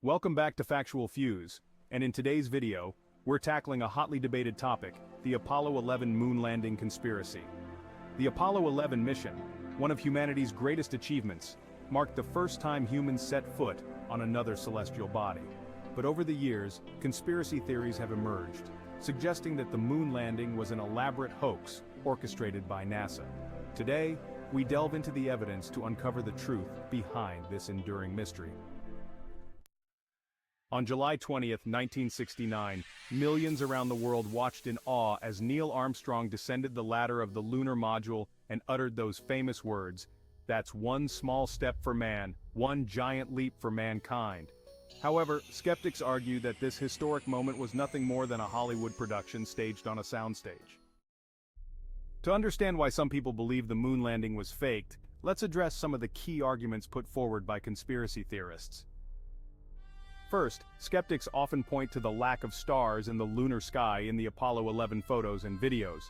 Welcome back to Factual Fuse, and in today's video, we're tackling a hotly debated topic, the Apollo 11 moon landing conspiracy. The Apollo 11 mission, one of humanity's greatest achievements, marked the first time humans set foot on another celestial body. But over the years, conspiracy theories have emerged, suggesting that the moon landing was an elaborate hoax orchestrated by NASA. Today, we delve into the evidence to uncover the truth behind this enduring mystery. On July 20, 1969, millions around the world watched in awe as Neil Armstrong descended the ladder of the lunar module and uttered those famous words, "That's one small step for man, one giant leap for mankind." However, skeptics argue that this historic moment was nothing more than a Hollywood production staged on a soundstage. To understand why some people believe the moon landing was faked, let's address some of the key arguments put forward by conspiracy theorists. First, skeptics often point to the lack of stars in the lunar sky in the Apollo 11 photos and videos.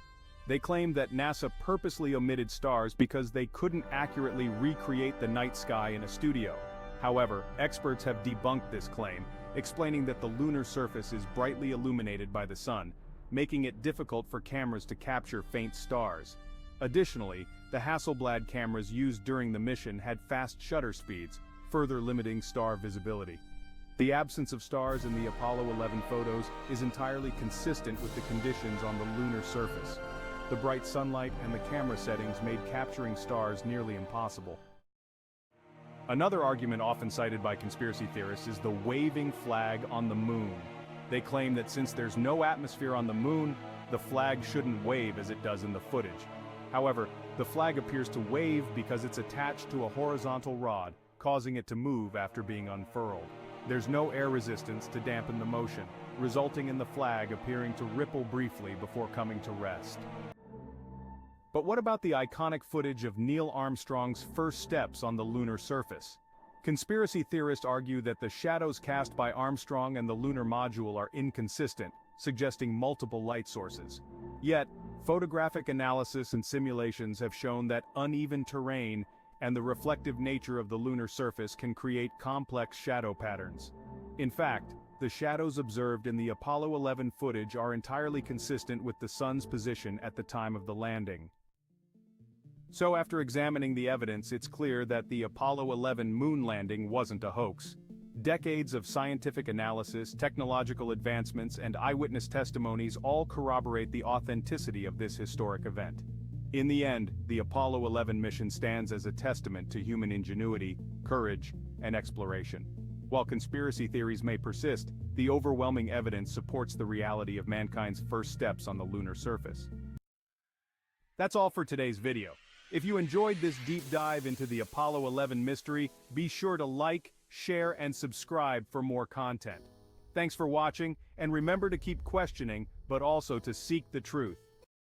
They claim that NASA purposely omitted stars because they couldn't accurately recreate the night sky in a studio. However, experts have debunked this claim, explaining that the lunar surface is brightly illuminated by the sun, making it difficult for cameras to capture faint stars. Additionally, the Hasselblad cameras used during the mission had fast shutter speeds, further limiting star visibility. The absence of stars in the Apollo 11 photos is entirely consistent with the conditions on the lunar surface. The bright sunlight and the camera settings made capturing stars nearly impossible. Another argument often cited by conspiracy theorists is the waving flag on the moon. They claim that since there's no atmosphere on the moon, the flag shouldn't wave as it does in the footage. However, the flag appears to wave because it's attached to a horizontal rod, causing it to move after being unfurled. There's no air resistance to dampen the motion, resulting in the flag appearing to ripple briefly before coming to rest. But what about the iconic footage of Neil Armstrong's first steps on the lunar surface? Conspiracy theorists argue that the shadows cast by Armstrong and the lunar module are inconsistent, suggesting multiple light sources. Yet, photographic analysis and simulations have shown that uneven terrain and the reflective nature of the lunar surface can create complex shadow patterns. In fact, the shadows observed in the Apollo 11 footage are entirely consistent with the sun's position at the time of the landing. So after examining the evidence, it's clear that the Apollo 11 moon landing wasn't a hoax. Decades of scientific analysis, technological advancements, and eyewitness testimonies all corroborate the authenticity of this historic event. In the end, the Apollo 11 mission stands as a testament to human ingenuity, courage, and exploration. While conspiracy theories may persist, the overwhelming evidence supports the reality of mankind's first steps on the lunar surface. That's all for today's video. If you enjoyed this deep dive into the Apollo 11 mystery, be sure to like, share, and subscribe for more content. Thanks for watching, and remember to keep questioning, but also to seek the truth.